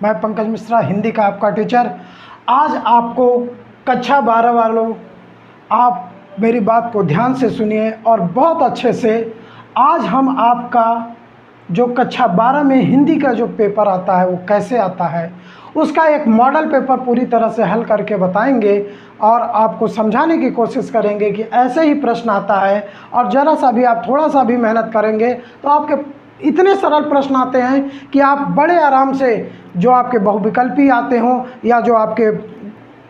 मैं पंकज मिश्रा, हिंदी का आपका टीचर। आज आपको कक्षा 12 वालों, आप मेरी बात को ध्यान से सुनिए और बहुत अच्छे से। आज हम आपका जो कक्षा 12 में हिंदी का जो पेपर आता है वो कैसे आता है, उसका एक मॉडल पेपर पूरी तरह से हल करके बताएंगे और आपको समझाने की कोशिश करेंगे कि ऐसे ही प्रश्न आता है। और ज़रा सा भी आप थोड़ा सा भी मेहनत करेंगे तो आपके इतने सरल प्रश्न आते हैं कि आप बड़े आराम से, जो आपके बहुविकल्पी आते हों या जो आपके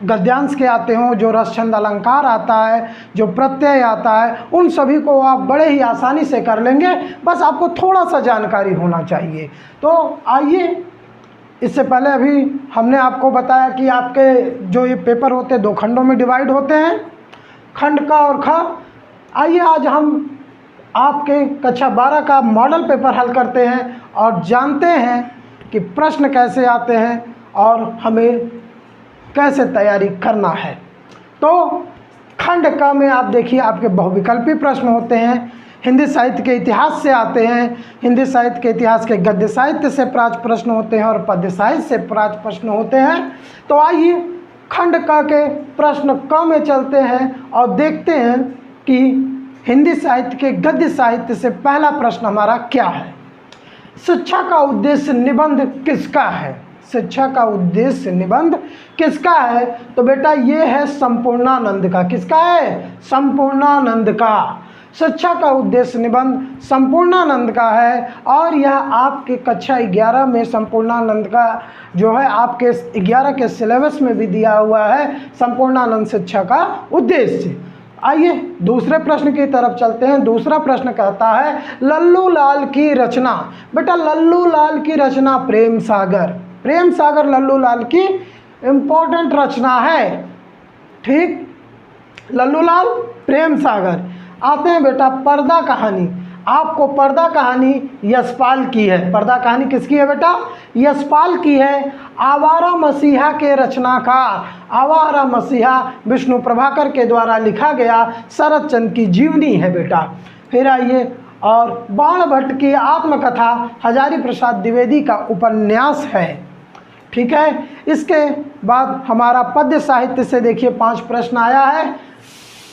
गद्यांश के आते हों, जो रस छंद अलंकार आता है, जो प्रत्यय आता है, उन सभी को आप बड़े ही आसानी से कर लेंगे। बस आपको थोड़ा सा जानकारी होना चाहिए। तो आइए, इससे पहले अभी हमने आपको बताया कि आपके जो ये पेपर होते हैं 2 खंडों में डिवाइड होते हैं, खंड का और ख। आइए आज हम आपके कक्षा 12 का मॉडल पेपर हल करते हैं और जानते हैं कि प्रश्न कैसे आते हैं और हमें कैसे तैयारी करना है। तो खंड क में आप देखिए, आपके बहुविकल्पी प्रश्न होते हैं, हिंदी साहित्य के इतिहास से आते हैं, हिंदी साहित्य के इतिहास के गद्य साहित्य से प्राप्त प्रश्न होते हैं और पद्य साहित्य से प्राप्त प्रश्न होते हैं। तो आइए खंड क के प्रश्न क में चलते हैं और देखते हैं कि हिंदी साहित्य के गद्य साहित्य से पहला प्रश्न हमारा क्या है। शिक्षा का उद्देश्य निबंध किसका है? शिक्षा का उद्देश्य निबंध किसका है? तो बेटा ये है संपूर्णानंद का। किसका है? संपूर्णानंद का। शिक्षा का उद्देश्य निबंध संपूर्णानंद का है और यह आपके कक्षा 11 में संपूर्णानंद का जो है आपके 11 के सिलेबस में भी दिया हुआ है, संपूर्णानंद शिक्षा का उद्देश्य। आइए दूसरे प्रश्न की तरफ चलते हैं। दूसरा प्रश्न कहता है लल्लू लाल की रचना। बेटा लल्लू लाल की रचना प्रेम सागर। प्रेम सागर लल्लू लाल की इम्पोर्टेंट रचना है। ठीक, लल्लू लाल प्रेम सागर। आते हैं बेटा पर्दा कहानी। आपको पर्दा कहानी यशपाल की है। पर्दा कहानी किसकी है बेटा? यशपाल की है। आवारा मसीहा के रचनाकार, आवारा मसीहा विष्णु प्रभाकर के द्वारा लिखा गया शरत चंद्र की जीवनी है बेटा। फिर आइए, और बाण भट्ट की आत्मकथा हजारी प्रसाद द्विवेदी का उपन्यास है। ठीक है, इसके बाद हमारा पद्य साहित्य से देखिए 5 प्रश्न आया है।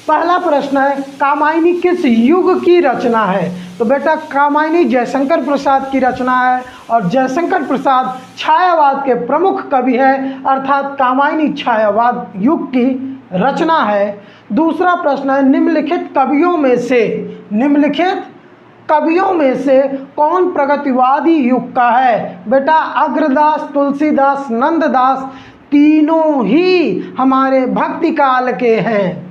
पहला प्रश्न है कामायनी किस युग की रचना है? तो बेटा कामायनी जयशंकर प्रसाद की रचना है और जयशंकर प्रसाद छायावाद के प्रमुख कवि है, अर्थात कामायनी छायावाद युग की रचना है। दूसरा प्रश्न है निम्नलिखित कवियों में से कौन प्रगतिवादी युग का है? बेटा अग्रदास, तुलसीदास, नंददास तीनों ही हमारे भक्ति काल के हैं।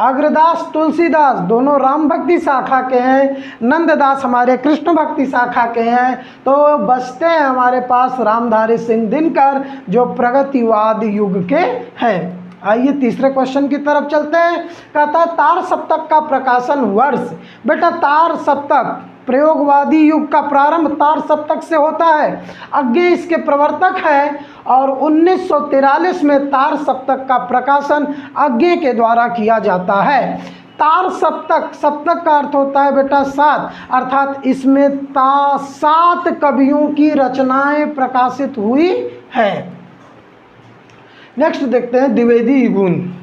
अग्रदास, तुलसीदास दोनों राम भक्ति शाखा के हैं, नंददास हमारे कृष्ण भक्ति शाखा के हैं। तो बचते हैं हमारे पास रामधारी सिंह दिनकर जो प्रगतिवाद युग के हैं। आइए तीसरे क्वेश्चन की तरफ चलते हैं। कहता है तार सप्तक का प्रकाशन वर्ष। बेटा तार सप्तक, प्रयोगवादी युग का प्रारंभ तार सप्तक से होता है। अज्ञे इसके प्रवर्तक है और 1943 में तार सप्तक का प्रकाशन अज्ञे के द्वारा किया जाता है। तार सप्तक, सप्तक का अर्थ होता है बेटा 7, अर्थात इसमें 7 कवियों की रचनाएं प्रकाशित हुई है। नेक्स्ट देखते हैं द्विवेदी युगीन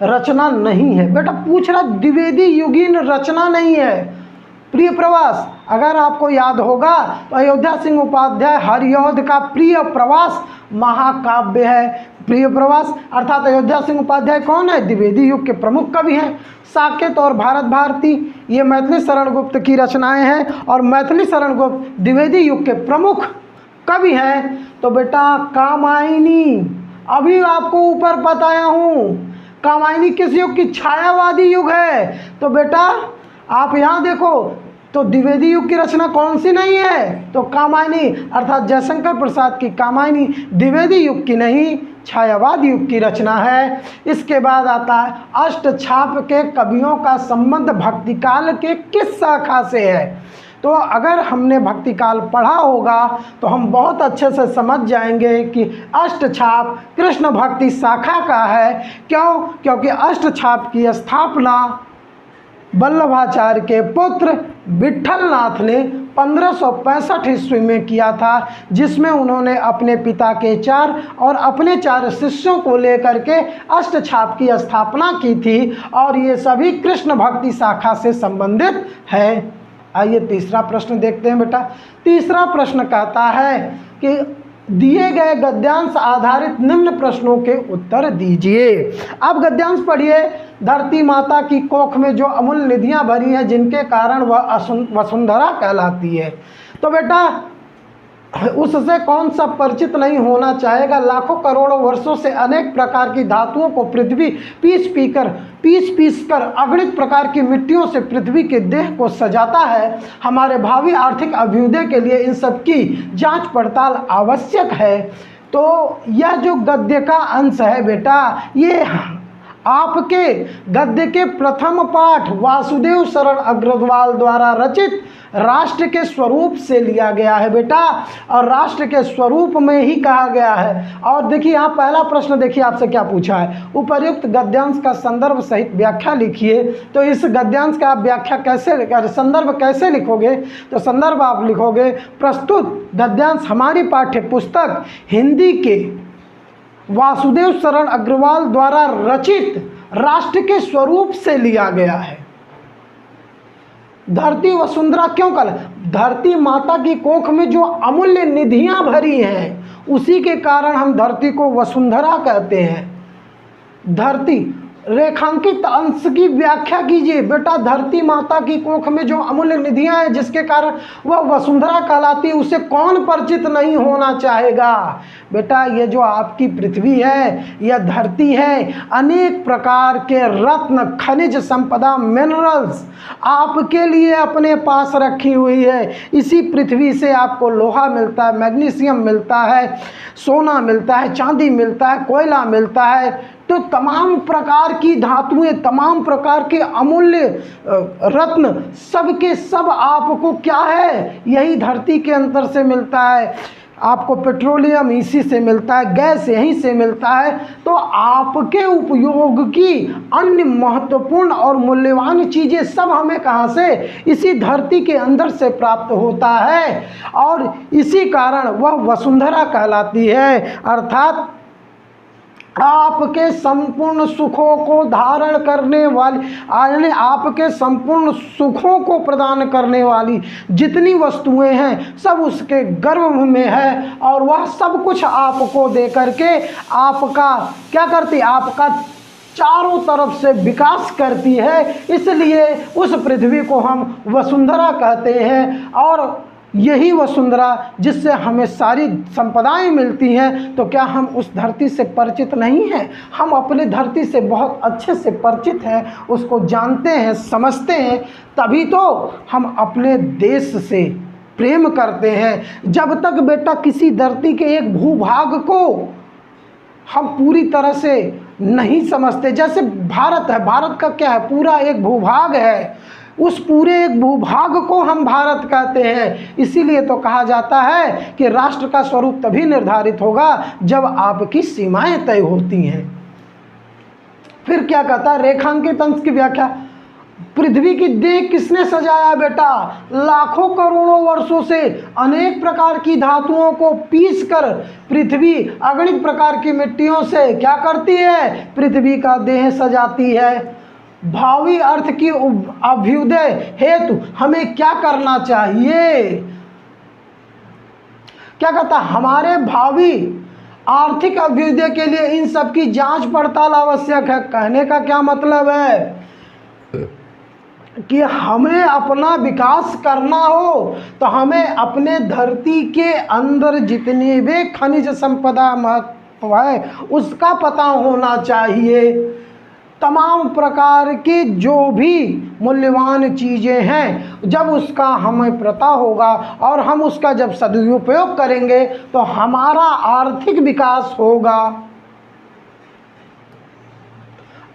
रचना नहीं है। बेटा पूछ रहा द्विवेदी युगीन रचना नहीं है। प्रिय प्रवास, अगर आपको याद होगा तो अयोध्या सिंह उपाध्याय हरिऔध का प्रिय प्रवास महाकाव्य है। प्रिय प्रवास अर्थात अयोध्या सिंह उपाध्याय कौन है? द्विवेदी युग के प्रमुख कवि हैं। साकेत और भारत भारती ये मैथिली शरण गुप्त की रचनाएं हैं और मैथिली शरण गुप्त द्विवेदी युग के प्रमुख कवि हैं। तो बेटा कामायनी, अभी आपको ऊपर बताया हूँ, कामायनी किस युग की? छायावादी युग है। तो बेटा आप यहाँ देखो तो द्विवेदी युग की रचना कौन सी नहीं है? तो कामायनी अर्थात जयशंकर प्रसाद की कामायनी द्विवेदी युग की नहीं, छायावाद युग की रचना है। इसके बाद आता है अष्टछाप के कवियों का संबंध भक्तिकाल के किस शाखा से है? तो अगर हमने भक्तिकाल पढ़ा होगा तो हम बहुत अच्छे से समझ जाएंगे कि अष्टछाप कृष्ण भक्ति शाखा का है। क्यों? क्योंकि अष्टछाप की स्थापना वल्लभाचार्य के पुत्र विट्ठलनाथ ने 1565 ईस्वी में किया था, जिसमें उन्होंने अपने पिता के 4 और अपने 4 शिष्यों को लेकर के अष्टछाप की स्थापना की थी और ये सभी कृष्ण भक्ति शाखा से संबंधित है। आइए तीसरा प्रश्न देखते हैं बेटा। तीसरा प्रश्न कहता है कि दिए गए गद्यांश आधारित निम्न प्रश्नों के उत्तर दीजिए। अब गद्यांश पढ़िए। धरती माता की कोख में जो अमूल्य निधियां भरी हैं, जिनके कारण वह वसुंधरा कहलाती है। तो बेटा उससे कौन सा परिचित नहीं होना चाहेगा। लाखों करोड़ों वर्षों से अनेक प्रकार की धातुओं को पृथ्वी पीस कर अगणित प्रकार की मिट्टियों से पृथ्वी के देह को सजाता है। हमारे भावी आर्थिक अभ्युदय के लिए इन सब की जांच पड़ताल आवश्यक है। तो यह जो गद्य का अंश है बेटा, ये आपके गद्य के प्रथम पाठ वासुदेव शरण अग्रवाल द्वारा रचित राष्ट्र के स्वरूप से लिया गया है बेटा, और राष्ट्र के स्वरूप में ही कहा गया है। और देखिए यहाँ पहला प्रश्न देखिए आपसे क्या पूछा है, उपर्युक्त गद्यांश का संदर्भ सहित व्याख्या लिखिए। तो इस गद्यांश का आप व्याख्या कैसे, संदर्भ कैसे लिखोगे? तो संदर्भ आप लिखोगे, प्रस्तुत गद्यांश हमारी पाठ्य पुस्तक हिंदी के वासुदेव शरण अग्रवाल द्वारा रचित राष्ट्र के स्वरूप से लिया गया है। धरती वसुंधरा क्यों कहा? धरती माता की कोख में जो अमूल्य निधियां भरी हैं, उसी के कारण हम धरती को वसुंधरा कहते हैं। धरती रेखांकित अंश की व्याख्या कीजिए बेटा। धरती माता की कोख में जो अमूल्य निधियां हैं, जिसके कारण वह वसुंधरा कहलाती है, उसे कौन परिचित नहीं होना चाहेगा? बेटा ये जो आपकी पृथ्वी है, यह धरती है, अनेक प्रकार के रत्न, खनिज संपदा, मिनरल्स आपके लिए अपने पास रखी हुई है। इसी पृथ्वी से आपको लोहा मिलता है, मैग्नीशियम मिलता है, सोना मिलता है, चांदी मिलता है, कोयला मिलता है। तो तमाम प्रकार की धातुएं, तमाम प्रकार के अमूल्य रत्न, सब के सब आपको क्या है, यही धरती के अंदर से मिलता है। आपको पेट्रोलियम इसी से मिलता है, गैस यहीं से मिलता है। तो आपके उपयोग की अन्य महत्वपूर्ण और मूल्यवान चीज़ें सब हमें कहाँ से, इसी धरती के अंदर से प्राप्त होता है, और इसी कारण वह वसुंधरा कहलाती है। अर्थात आपके संपूर्ण सुखों को धारण करने वाली, यानी आपके संपूर्ण सुखों को प्रदान करने वाली जितनी वस्तुएं हैं, सब उसके गर्भ में है, और वह सब कुछ आपको दे करके आपका क्या करती, आपका चारों तरफ से विकास करती है। इसलिए उस पृथ्वी को हम वसुंधरा कहते हैं, और यही वसुंधरा जिससे हमें सारी संपदाएं मिलती हैं। तो क्या हम उस धरती से परिचित नहीं हैं? हम अपने धरती से बहुत अच्छे से परिचित हैं, उसको जानते हैं, समझते हैं, तभी तो हम अपने देश से प्रेम करते हैं। जब तक बेटा किसी धरती के एक भूभाग को हम पूरी तरह से नहीं समझते, जैसे भारत है, भारत का क्या है, पूरा एक भूभाग है, उस पूरे एक भूभाग को हम भारत कहते हैं। इसीलिए तो कहा जाता है कि राष्ट्र का स्वरूप तभी निर्धारित होगा जब आपकी सीमाएं तय होती हैं। फिर क्या कहता है, रेखांकित अंश की व्याख्या। पृथ्वी की देह किसने सजाया बेटा? लाखों करोड़ों वर्षों से अनेक प्रकार की धातुओं को पीस कर पृथ्वी अगणित प्रकार की मिट्टियों से क्या करती है, पृथ्वी का देह सजाती है। भावी अर्थ की अभ्युदय हेतु हमें क्या करना चाहिए? क्या कहता, हमारे भावी आर्थिक अभ्युदय के लिए इन सब की जांच पड़ताल आवश्यक है। कहने का क्या मतलब है कि हमें अपना विकास करना हो तो हमें अपने धरती के अंदर जितनी भी खनिज संपदा महत्व है उसका पता होना चाहिए। तमाम प्रकार की जो भी मूल्यवान चीज़ें हैं, जब उसका हमें पता होगा और हम उसका जब सदुपयोग करेंगे तो हमारा आर्थिक विकास होगा।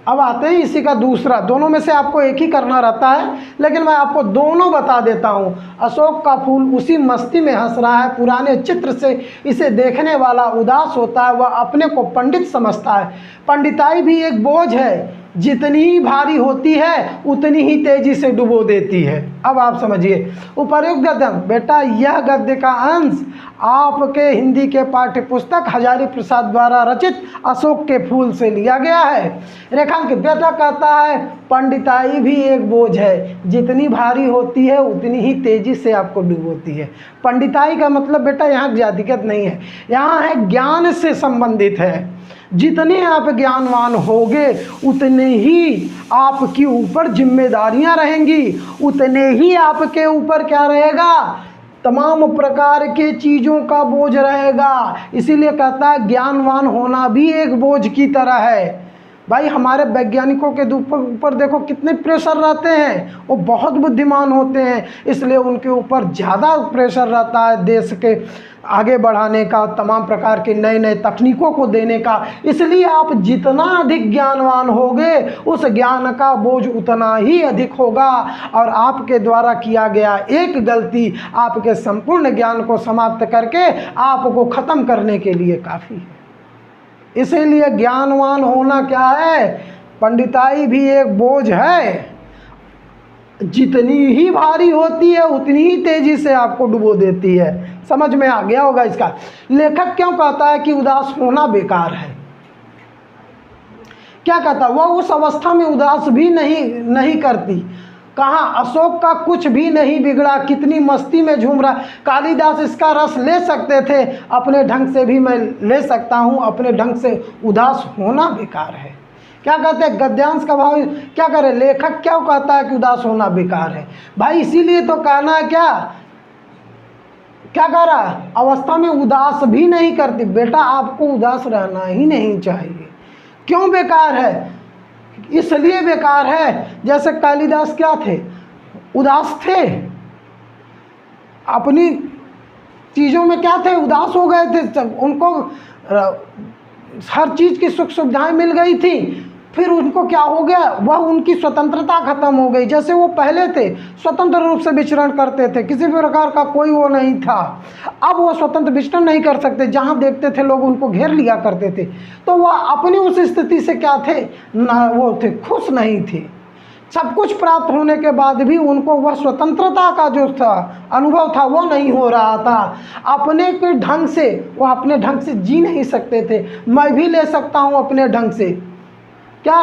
अब आते हैं इसी का दूसरा, दोनों में से आपको एक ही करना रहता है, लेकिन मैं आपको दोनों बता देता हूँ। अशोक का फूल उसी मस्ती में हंस रहा है, पुराने चित्र से इसे देखने वाला उदास होता है, वह अपने को पंडित समझता है। पंडिताई भी एक बोझ है, जितनी ही भारी होती है उतनी ही तेजी से डुबो देती है। अब आप समझिए उपर्युक्त गद्य, बेटा यह गद्य का अंश आपके हिंदी के पाठ्य पुस्तक हजारी प्रसाद द्वारा रचित अशोक के फूल से लिया गया है। रेखांकित, बेटा कहता है पंडिताई भी एक बोझ है, जितनी भारी होती है उतनी ही तेजी से आपको डुबोती है। पंडिताई का मतलब बेटा यहाँ जातिगत नहीं है, यहाँ है ज्ञान से संबंधित है। जितने आप ज्ञानवान होगे उतने ही आपके ऊपर जिम्मेदारियां रहेंगी, उतने ही आपके ऊपर क्या रहेगा, तमाम प्रकार के चीज़ों का बोझ रहेगा। इसीलिए कहता है ज्ञानवान होना भी एक बोझ की तरह है। भाई हमारे वैज्ञानिकों के ऊपर देखो कितने प्रेशर रहते हैं, वो बहुत बुद्धिमान होते हैं, इसलिए उनके ऊपर ज़्यादा प्रेशर रहता है देश के आगे बढ़ाने का, तमाम प्रकार के नए नए तकनीकों को देने का। इसलिए आप जितना अधिक ज्ञानवान होगे उस ज्ञान का बोझ उतना ही अधिक होगा, और आपके द्वारा किया गया एक गलती आपके संपूर्ण ज्ञान को समाप्त करके आपको ख़त्म करने के लिए काफ़ी है। इसीलिए ज्ञानवान होना क्या है, पंडिताई भी एक बोझ है, जितनी ही भारी होती है उतनी ही तेजी से आपको डुबो देती है। समझ में आ गया होगा इसका। लेखक क्यों कहता है कि उदास होना बेकार है? क्या कहता है, वह उस अवस्था में उदास भी नहीं करती। कहाँ, अशोक का कुछ भी नहीं बिगड़ा, कितनी मस्ती में झूम रहा। कालिदास इसका रस ले सकते थे, अपने ढंग से भी मैं ले सकता हूँ, अपने ढंग से उदास होना बेकार है। क्या कहते हैं, गद्यांश का भाव क्या करे, लेखक क्या कहता है कि उदास होना बेकार है। भाई इसीलिए तो कहना है, क्या कह रहा है, अवस्था में उदास भी नहीं करती। बेटा आपको उदास रहना ही नहीं चाहिए। क्यों बेकार है? इसलिए बेकार है, जैसे कालिदास क्या थे, उदास थे, अपनी चीज़ों में क्या थे, उदास हो गए थे। उनको हर चीज़ की सुख सुविधाएं मिल गई थी, फिर उनको क्या हो गया, वह उनकी स्वतंत्रता खत्म हो गई। जैसे वो पहले थे स्वतंत्र रूप से विचरण करते थे, किसी भी प्रकार का कोई वो नहीं था, अब वो स्वतंत्र विचरण नहीं कर सकते। जहाँ देखते थे लोग उनको घेर लिया करते थे, तो वह अपनी उस स्थिति से क्या थे, ना वो थे, खुश नहीं थे। सब कुछ प्राप्त होने के बाद भी उनको वह स्वतंत्रता का जो था अनुभव था वो नहीं हो रहा था। अपने के ढंग से वो अपने ढंग से जी नहीं सकते थे। मैं भी ले सकता हूँ अपने ढंग से, क्या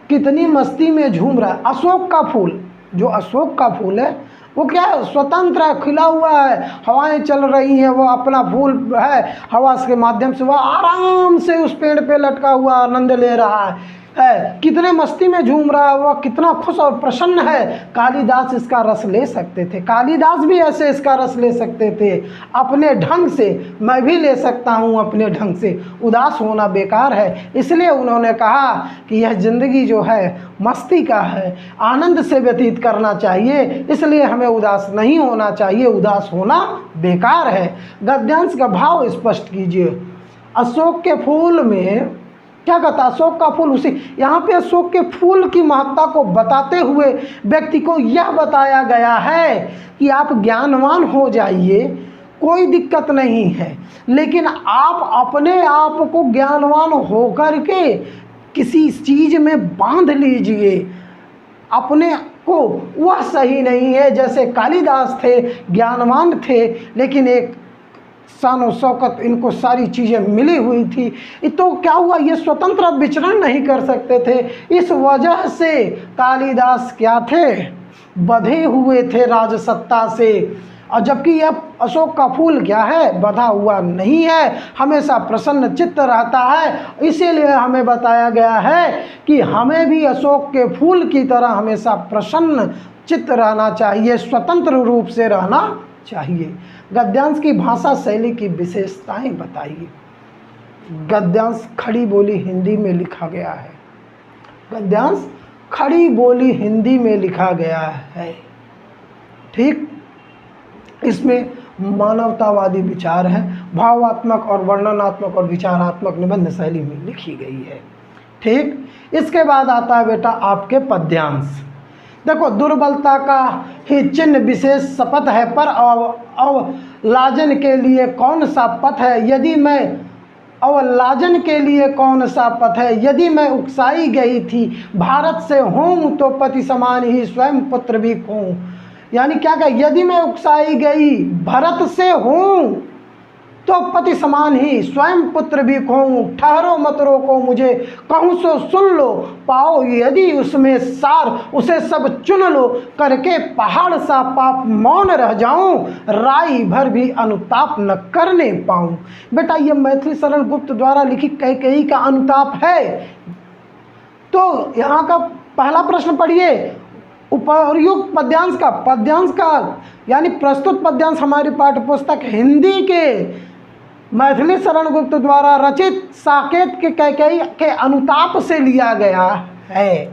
कितनी मस्ती में झूम रहा है। अशोक का फूल, जो अशोक का फूल है वो क्या है, स्वतंत्र है, खिला हुआ है, हवाएं चल रही हैं, वो अपना फूल है, हवा के माध्यम से वह आराम से उस पेड़ पे लटका हुआ आनंद ले रहा है, कितने मस्ती में झूम रहा है, वह कितना खुश और प्रसन्न है। कालिदास इसका रस ले सकते थे, कालिदास भी ऐसे इसका रस ले सकते थे अपने ढंग से। मैं भी ले सकता हूँ अपने ढंग से। उदास होना बेकार है, इसलिए उन्होंने कहा कि यह ज़िंदगी जो है मस्ती का है, आनंद से व्यतीत करना चाहिए, इसलिए हमें उदास नहीं होना चाहिए, उदास होना बेकार है। गद्यांश का भाव स्पष्ट कीजिए। अशोक के फूल में क्या कहता, अशोक का फूल, उसी यहाँ पे अशोक के फूल की महत्ता को बताते हुए व्यक्ति को यह बताया गया है कि आप ज्ञानवान हो जाइए, कोई दिक्कत नहीं है, लेकिन आप अपने आप को ज्ञानवान होकर के किसी चीज़ में बांध लीजिए अपने को, वह सही नहीं है। जैसे कालिदास थे, ज्ञानवान थे, लेकिन एक शान शौकत, इनको सारी चीज़ें मिली हुई थी, तो क्या हुआ, ये स्वतंत्र विचरण नहीं कर सकते थे। इस वजह से कालिदास क्या थे, बंधे हुए थे राजसत्ता से। और जबकि यह अशोक का फूल क्या है, बंधा हुआ नहीं है, हमेशा प्रसन्न चित्त रहता है। इसीलिए हमें बताया गया है कि हमें भी अशोक के फूल की तरह हमेशा प्रसन्न चित्त रहना चाहिए, स्वतंत्र रूप से रहना चाहिए। गद्यांश की भाषा शैली की विशेषताएं बताइए। गद्यांश खड़ी बोली हिंदी में लिखा गया है। गद्यांश खड़ी बोली हिंदी में लिखा गया है, ठीक। इसमें मानवतावादी विचार है, भावात्मक और वर्णनात्मक और विचारात्मक निबंध शैली में लिखी गई है, ठीक। इसके बाद आता है बेटा आपके पद्यांश। देखो, दुर्बलता का ही चिन्ह विशेष शपथ है, पर अवलाजन के लिए कौन सा पथ है, यदि मैं अवलाजन के लिए कौन सा पथ है, यदि मैं उकसाई गई थी भारत से हूँ, तो पति समान ही स्वयं पुत्र भी हूँ। यानी क्या कहा, यदि मैं उकसाई गई भरत से हूँ तो पति समान ही स्वयं पुत्र भी कहूँ, ठहरो मत रोको मुझे, कहूँ सो सुन लो, पाओ यदि उसमें सार उसे सब चुन लो, करके पहाड़ सा पाप मौन रह जाऊं, राई भर भी अनुताप न करने पाऊं। बेटा ये मैथिली शरण गुप्त द्वारा लिखी कैकेयी का अनुताप है। तो यहाँ का पहला प्रश्न पढ़िए, उपर्युक्त पद्यांश का यानी प्रस्तुत पद्यांश हमारी पाठ्य पुस्तक हिंदी के मैथिली शरण गुप्त द्वारा रचित साकेत के कैकेयी के अनुताप से लिया गया है।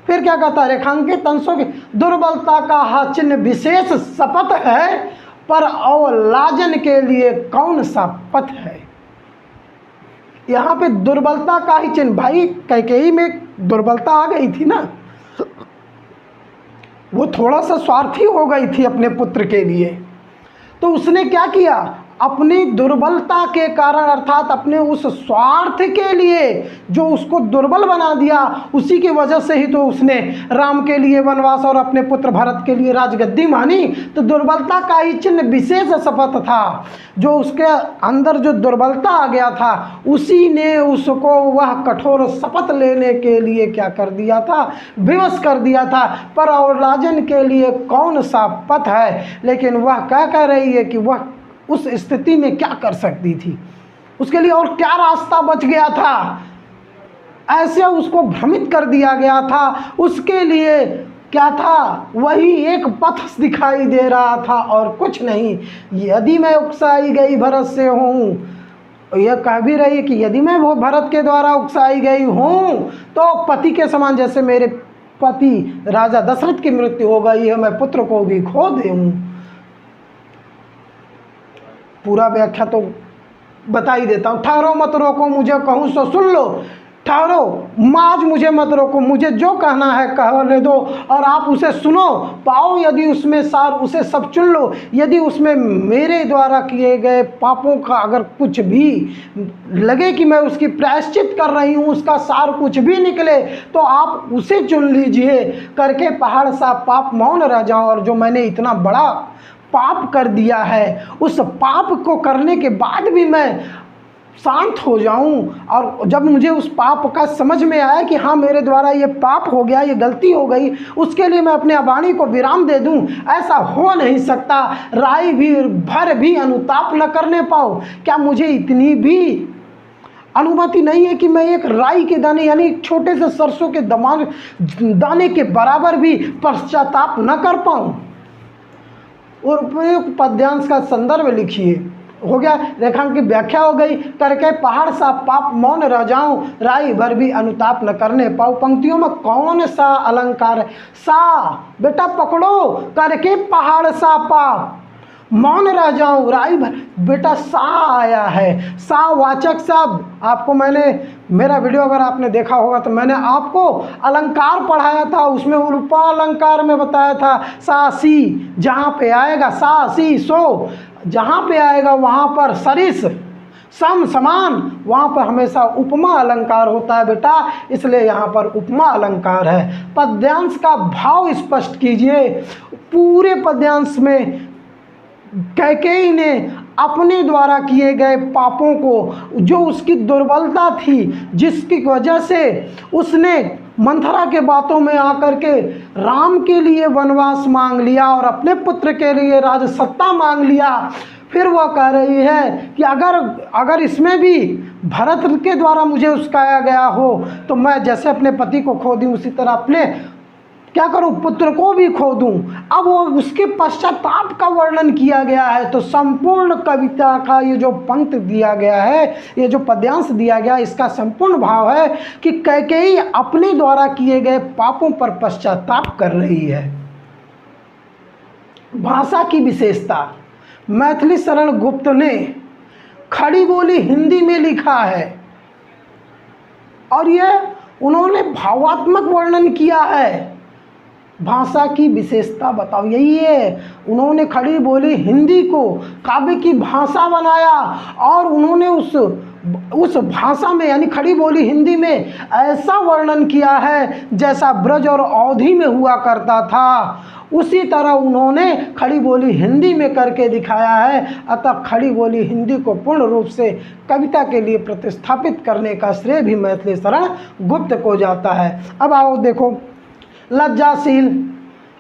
फिर क्या कहता है, रेखांकित अंशों की दुर्बलता का हा चिन्ह विशेष शपथ है, पर अवलाजन के लिए कौन सा पथ है। यहाँ पे दुर्बलता का ही चिन्ह, भाई कैकेयी में दुर्बलता आ गई थी ना, वो थोड़ा सा स्वार्थी हो गई थी अपने पुत्र के लिए। तो उसने क्या किया, अपनी दुर्बलता के कारण अर्थात अपने उस स्वार्थ के लिए जो उसको दुर्बल बना दिया, उसी की वजह से ही तो उसने राम के लिए वनवास और अपने पुत्र भरत के लिए राजगद्दी मानी। तो दुर्बलता का ही चिन्ह विशेष शपथ था, जो उसके अंदर जो दुर्बलता आ गया था उसी ने उसको वह कठोर शपथ लेने के लिए क्या कर दिया था, विवश कर दिया था। पर अवलाजन के लिए कौन सा पथ है, लेकिन वह क्या कह रही है कि वह उस स्थिति में क्या कर सकती थी, उसके लिए और क्या रास्ता बच गया था, ऐसे उसको भ्रमित कर दिया गया था। उसके लिए क्या था, वही एक पथ दिखाई दे रहा था और कुछ नहीं। यदि मैं उकसाई गई भरत से हूँ, यह कह भी रही है कि यदि मैं वो भरत के द्वारा उकसाई गई हूँ तो पति के समान, जैसे मेरे पति राजा दशरथ की मृत्यु हो गई है, मैं पुत्र को भी खो दूँ। पूरा व्याख्या तो बता ही देता हूँ। ठहरो मत रोको मुझे, कहूँ सो सुन लो, ठहरो आज मुझे मत रोको, मुझे जो कहना है कहने दो और आप उसे सुनो, पाओ यदि उसमें सार उसे सब चुन लो। यदि उसमें मेरे द्वारा किए गए पापों का अगर कुछ भी लगे कि मैं उसकी प्रायश्चित कर रही हूँ, उसका सार कुछ भी निकले तो आप उसे चुन लीजिए, करके पहाड़ सा पाप मौन रह जाओ। और जो मैंने इतना बड़ा पाप कर दिया है, उस पाप को करने के बाद भी मैं शांत हो जाऊं, और जब मुझे उस पाप का समझ में आया कि हाँ मेरे द्वारा ये पाप हो गया, ये गलती हो गई, उसके लिए मैं अपने वाणी को विराम दे दूं, ऐसा हो नहीं सकता। राई भी भर भी अनुताप न करने पाऊं, क्या मुझे इतनी भी अनुमति नहीं है कि मैं एक राई के दाने यानी छोटे से सरसों के दाने के बराबर भी पश्चाताप न कर पाऊं। और उपयुक्त पद्यांश का संदर्भ लिखिए। हो गया, रेखांक की व्याख्या हो गई, करके पहाड़ सा पाप मौन रह जाऊं, राई भर भी अनुताप न करने पाऊं। पंक्तियों में कौन सा अलंकार है, सा बेटा पकड़ो, करके पहाड़ सा पाप मौन रह जाऊं, राई भर, बेटा सा आया है, सा वाचक शब्द। आपको मैंने मेरा वीडियो अगर आपने देखा होगा तो मैंने आपको अलंकार पढ़ाया था, उसमें उल्पा अलंकार में बताया था सा सी जहाँ पे आएगा, सा सी सो जहाँ पे आएगा वहाँ पर सरिस सम समान, वहाँ पर हमेशा उपमा अलंकार होता है बेटा, इसलिए यहाँ पर उपमा अलंकार है। पद्यांश का भाव स्पष्ट कीजिए। पूरे पद्यांश में कैकेयी ने अपने द्वारा किए गए पापों को, जो उसकी दुर्बलता थी, जिसकी वजह से उसने मंथरा के बातों में आकर के राम के लिए वनवास मांग लिया और अपने पुत्र के लिए राजसत्ता मांग लिया, फिर वह कह रही है कि अगर इसमें भी भरत के द्वारा मुझे उस्काया गया हो तो मैं जैसे अपने पति को खो दूँ उसी तरह अपने क्या करूं, पुत्र को भी खो दूं। अब वो उसके पश्चाताप का वर्णन किया गया है। तो संपूर्ण कविता का ये जो पंक्ति दिया गया है, ये जो पद्यांश दिया गया, इसका संपूर्ण भाव है कि कैकेयी अपने द्वारा किए गए पापों पर पश्चाताप कर रही है। भाषा की विशेषता, मैथिली शरण गुप्त ने खड़ी बोली हिंदी में लिखा है और ये उन्होंने भावात्मक वर्णन किया है। भाषा की विशेषता बताओ। यही है, उन्होंने खड़ी बोली हिंदी को काव्य की भाषा बनाया और उन्होंने उस भाषा में यानी खड़ी बोली हिंदी में ऐसा वर्णन किया है जैसा ब्रज और अवधी में हुआ करता था, उसी तरह उन्होंने खड़ी बोली हिंदी में करके दिखाया है। अतः खड़ी बोली हिंदी को पूर्ण रूप से कविता के लिए प्रतिस्थापित करने का श्रेय भी मैथिली शरण गुप्त को जाता है। अब आओ देखो,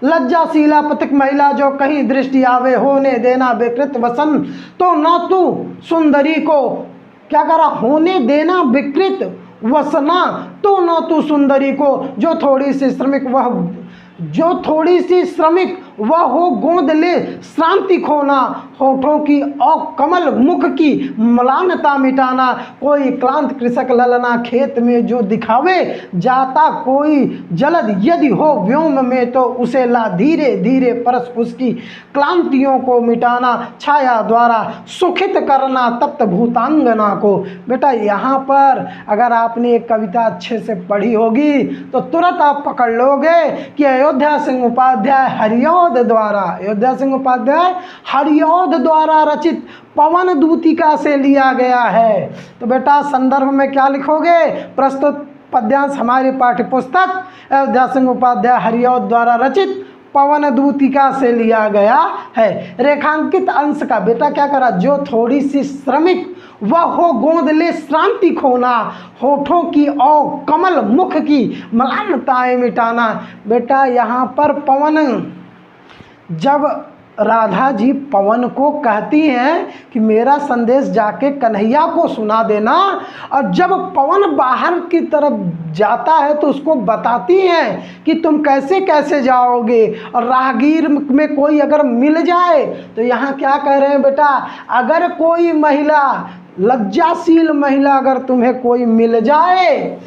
लज्जाशीला पथिक महिला जो कहीं दृष्टि आवे, होने देना विकृत वसन, तो न तू सुंदरी को क्या करा, होने देना विकृत वसना, तो न तू सुंदरी को जो थोड़ी सी श्रमिक वह हो गोद ले श्रांति खोना, होठों की और कमल मुख की मलानता मिटाना, कोई क्लांत कृषक ललना खेत में जो दिखावे, जाता कोई जलद यदि हो व्योम में तो उसे ला धीरे धीरे परस उसकी क्लांतियों को मिटाना, छाया द्वारा सुखित करना तप्त भूतांगना को। बेटा यहाँ पर अगर आपने एक कविता अच्छे से पढ़ी होगी तो तुरंत आप पकड़ लोगे कि अयोध्या सिंह उपाध्याय हरिऔध द्वारा रचित पवन दूतिका से लिया गया है। तो बेटा संदर्भ में क्या लिखोगे, प्रस्तुत पद्यांश हमारी पाठ्य पुस्तक अयोध्या सिंह उपाध्याय हरिऔध द्वारा रचित पवन दूतिका से लिया गया है। रेखांकित अंश का बेटा क्या करा, जो थोड़ी सी श्रमिक वह हो गोद ले श्रांति खोना, होठों की और कमल मुख की मलानताएं मिटाना। बेटा यहाँ पर पवन, जब राधा जी पवन को कहती हैं कि मेरा संदेश जाके कन्हैया को सुना देना, और जब पवन बाहर की तरफ जाता है तो उसको बताती हैं कि तुम कैसे कैसे जाओगे, और राहगीर में कोई अगर मिल जाए तो यहाँ क्या कह रहे हैं बेटा, अगर कोई महिला, लज्जाशील महिला अगर तुम्हें कोई मिल जाए,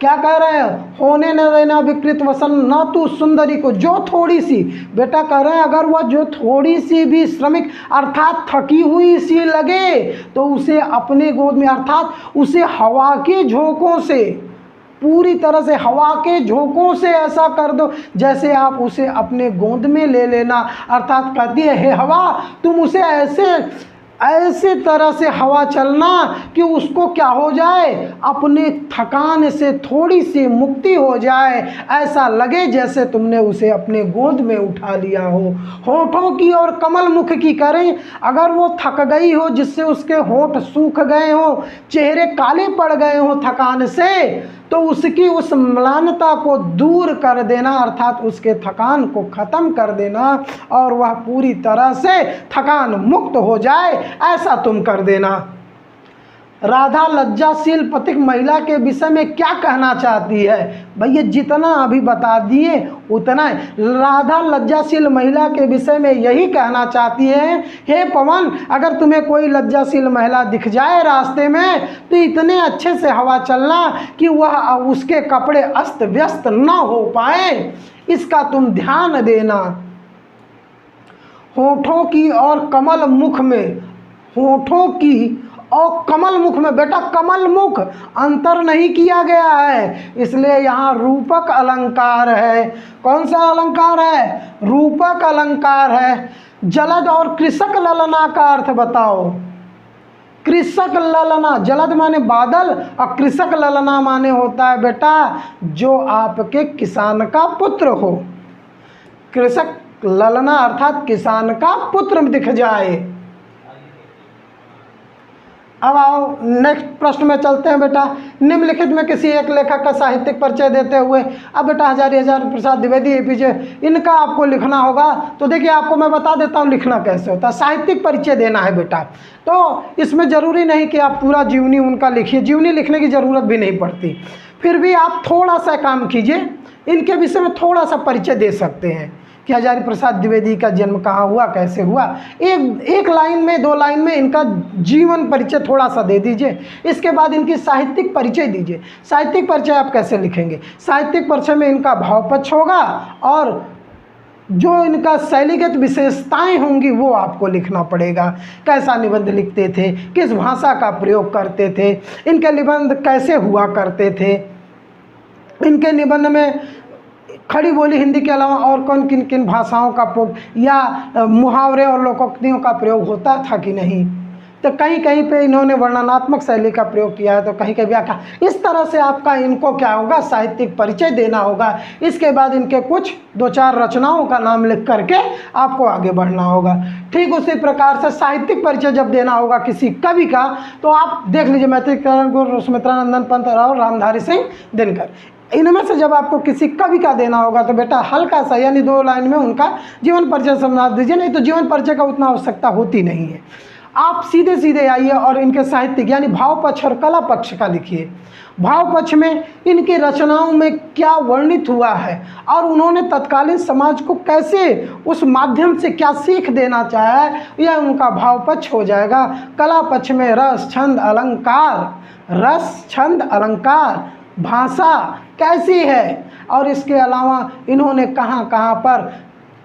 क्या कह रहे हैं, होने न देना विकृत वसन न तू सुंदरी को जो थोड़ी सी, बेटा कह रहे हैं अगर वह जो थोड़ी सी भी श्रमिक अर्थात थकी हुई सी लगे तो उसे अपने गोद में, अर्थात उसे हवा के झोंकों से, पूरी तरह से हवा के झोंकों से ऐसा कर दो जैसे आप उसे अपने गोद में ले लेना। अर्थात कहती है हे हवा, तुम उसे ऐसे तरह से हवा चलना कि उसको क्या हो जाए, अपने थकान से थोड़ी सी मुक्ति हो जाए, ऐसा लगे जैसे तुमने उसे अपने गोद में उठा लिया हो। होठों की और कमल मुख की करें, अगर वो थक गई हो जिससे उसके होठ सूख गए हो, चेहरे काले पड़ गए हो थकान से, तो उसकी उस म्लानता को दूर कर देना, अर्थात उसके थकान को ख़त्म कर देना और वह पूरी तरह से थकान मुक्त हो जाए, ऐसा तुम कर देना। राधा लज्जाशील पथिक महिला के विषय में क्या कहना चाहती है, भैया जितना अभी बता दिए उतना है। राधा लज्जाशील महिला के विषय में यही कहना चाहती है, हे पवन, अगर तुम्हें कोई लज्जाशील महिला दिख जाए रास्ते में तो इतने अच्छे से हवा चलना कि वह उसके कपड़े अस्त व्यस्त ना हो पाए, इसका तुम ध्यान देना। होठों की और कमल मुख में, होठों की और कमल मुख में, बेटा कमल मुख अंतर नहीं किया गया है, इसलिए यहाँ रूपक अलंकार है। कौन सा अलंकार है, रूपक अलंकार है। जलद और कृषक ललना का अर्थ बताओ। कृषक ललना, जलद माने बादल और कृषक ललना माने होता है बेटा जो आपके किसान का पुत्र हो। कृषक ललना अर्थात किसान का पुत्र दिख जाए। अब आओ नेक्स्ट प्रश्न में चलते हैं बेटा। निम्नलिखित में किसी एक लेखक का साहित्यिक परिचय देते हुए, अब बेटा हजारी प्रसाद द्विवेदी, एपीजे, इनका आपको लिखना होगा। तो देखिए आपको मैं बता देता हूँ लिखना कैसे होता है। साहित्यिक परिचय देना है बेटा, तो इसमें ज़रूरी नहीं कि आप पूरा जीवनी उनका लिखिए, जीवनी लिखने की ज़रूरत भी नहीं पड़ती, फिर भी आप थोड़ा सा काम कीजिए, इनके विषय में थोड़ा सा परिचय दे सकते हैं कि हजारी प्रसाद द्विवेदी का जन्म कहाँ हुआ, कैसे हुआ। एक लाइन में, 2 लाइन में इनका जीवन परिचय थोड़ा सा दे दीजिए, इसके बाद इनकी साहित्यिक परिचय दीजिए। साहित्यिक परिचय आप कैसे लिखेंगे, साहित्यिक परिचय में इनका भाव पक्ष होगा और जो इनका शैलीगत विशेषताएं होंगी वो आपको लिखना पड़ेगा। कैसा निबंध लिखते थे, किस भाषा का प्रयोग करते थे, इनके निबंध कैसे हुआ करते थे, इनके निबंध में खड़ी बोली हिंदी के अलावा और कौन किन किन भाषाओं का या मुहावरे और लोकोक्तियों का प्रयोग होता था कि नहीं। तो कहीं कहीं पे इन्होंने वर्णनात्मक शैली का प्रयोग किया है, तो कहीं कहीं व्याख्या। इस तरह से आपका इनको क्या होगा, साहित्यिक परिचय देना होगा। इसके बाद इनके कुछ 2-4 रचनाओं का नाम लिख करके आपको आगे बढ़ना होगा। ठीक उसी प्रकार से साहित्यिक परिचय जब देना होगा किसी कवि का, तो आप देख लीजिए मैत्रेयी गुरु सुमित्रानंदन पंत और रामधारी सिंह दिनकर। इनमें से जब आपको किसी कवि का देना होगा तो बेटा हल्का सा यानी 2 लाइन में उनका जीवन परिचय समझा दीजिए, नहीं तो जीवन परिचय का उतना आवश्यकता होती नहीं है। आप सीधे सीधे आइए और इनके साहित्यिक यानी भाव पक्ष और कला पक्ष का लिखिए। भाव पक्ष में इनकी रचनाओं में क्या वर्णित हुआ है और उन्होंने तत्कालीन समाज को कैसे उस माध्यम से क्या सीख देना चाहा है, यह उनका भाव पक्ष हो जाएगा। कला पक्ष में रस छंद अलंकार, भाषा कैसी है और इसके अलावा इन्होंने कहाँ कहाँ पर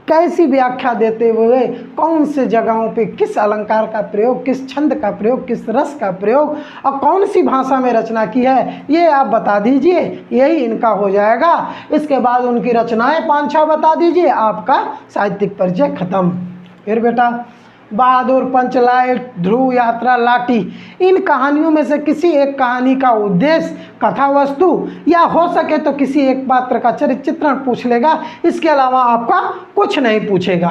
कैसी व्याख्या देते हुए कौन से जगहों पे किस अलंकार का प्रयोग, किस छंद का प्रयोग, किस रस का प्रयोग और कौन सी भाषा में रचना की है, ये आप बता दीजिए, यही इनका हो जाएगा। इसके बाद उनकी रचनाएं 5-6 बता दीजिए, आपका साहित्यिक परिचय खत्म। फिर बेटा बहादुर, पंचलाइट, ध्रुव यात्रा, लाठी, इन कहानियों में से किसी एक कहानी का उद्देश्य, कथा वस्तु या हो सके तो किसी एक पात्र का चरित्र चित्रण पूछ लेगा। इसके अलावा आपका कुछ नहीं पूछेगा।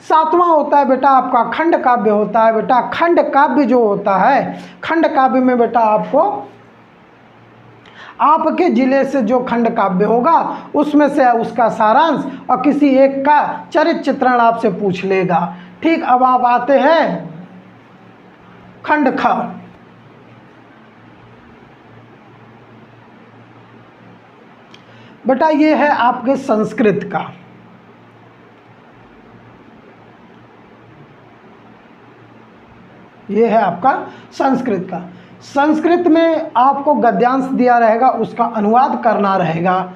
7वां होता है बेटा आपका खंड काव्य होता है। बेटा खंड काव्य जो होता है, खंड काव्य में बेटा आपको आपके जिले से जो खंड काव्य होगा उसमें से उसका सारांश और किसी एक का चरित्र चित्रण आपसे पूछ लेगा। ठीक, अब आप आते हैं खंड ख। बेटा ये है आपके संस्कृत का। ये है आपका संस्कृत का। संस्कृत में आपको गद्यांश दिया रहेगा, उसका अनुवाद करना रहेगा।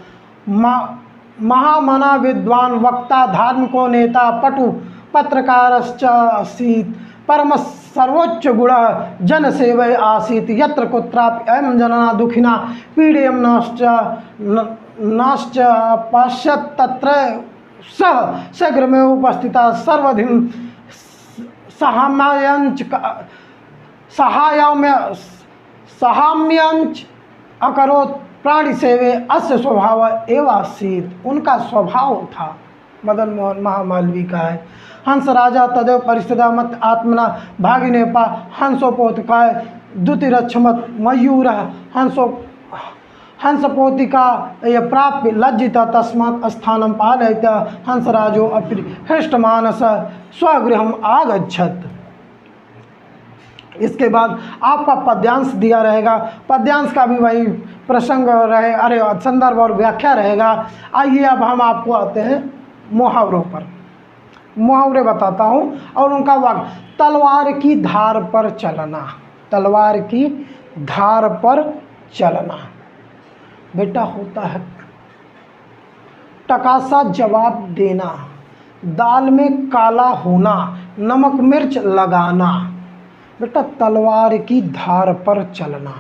महामना विद्वान वक्ता धार्मिको नेता पटु पत्रकारश्च आसीत् परम सर्वोच्च गुण जन सेवय आसीत् यत्र कुत्रापि अयं जना दुखिना पीड़यं नाश्च पश्यत् तत्र सह शीघ्रमेव उपस्थिता सर्वधिं सहाम्यंच अकरोत् प्राणी सेवे अस्य स्वभाव एवं आसीत्। उनका स्वभाव था, मदन मोहन महामालवी का है। हंस राजा तदेव परिस्थिता मत आत्मना भागिने पा हंसोपोतिकाय द्युतिरक्षमत मयूर हंसपोतिका ये प्राप्य लज्जिता तस्मात् स्थानं पालयत हंसराजो अपि हृष्टमानस स्वगृहम आगच्छत। इसके बाद आपका पद्यांश दिया रहेगा। पद्यांश का भी वही प्रसंग रहे, अरे संदर्भ और व्याख्या रहेगा। आइए अब हम आपको आते हैं मुहावरों पर। मुहावरे बताता हूँ और उनका वाक्य। तलवार की धार पर चलना, तलवार की धार पर चलना बेटा होता है टकासा जवाब देना, दाल में काला होना, नमक मिर्च लगाना। बेटा तलवार की धार पर चलना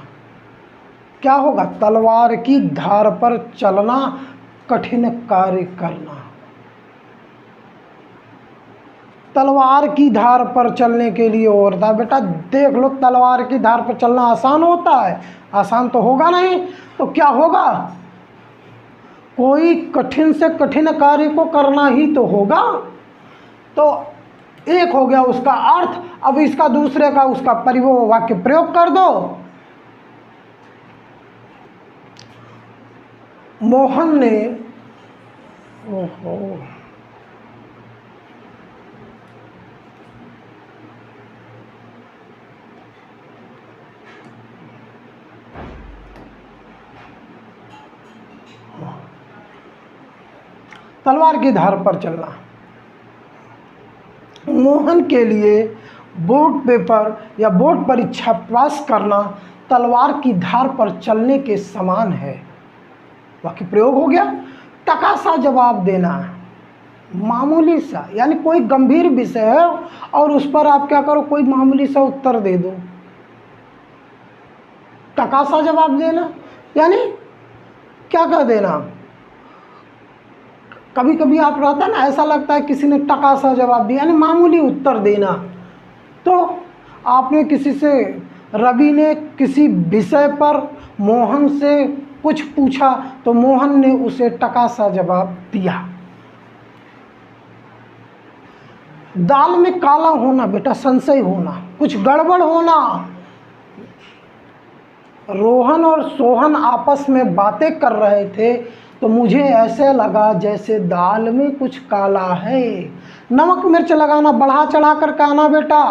क्या होगा? तलवार की धार पर चलना, कठिन कार्य करना। तलवार की धार पर चलने के लिए होता है बेटा, देख लो तलवार की धार पर चलना आसान होता है? आसान तो होगा नहीं। तो क्या होगा? कोई कठिन से कठिन कार्य को करना ही तो होगा। तो एक हो गया उसका अर्थ। अब इसका दूसरे का उसका परिवो वाक्य प्रयोग कर दो। मोहन ने तलवार की धार पर चलना मोहन के लिए बोर्ड पेपर या बोर्ड परीक्षा पास करना तलवार की धार पर चलने के समान है। बाकी प्रयोग हो गया। टकासा जवाब देना, मामूली सा, यानी कोई गंभीर विषय है और उस पर आप क्या करो, कोई मामूली सा उत्तर दे दो। टकासा जवाब देना यानी क्या कर देना, कभी कभी आप रहता है ना, ऐसा लगता है किसी ने टका सा जवाब दिया, यानी मामूली उत्तर देना। तो आपने किसी से, रवि ने किसी विषय पर मोहन से कुछ पूछा तो मोहन ने उसे टका सा जवाब दिया। दाल में काला होना बेटा संशय होना, कुछ गड़बड़ होना। रोहन और सोहन आपस में बातें कर रहे थे तो मुझे ऐसे लगा जैसे दाल में कुछ काला है। नमक मिर्च लगाना बढ़ा चढ़ा कर कहना बेटा,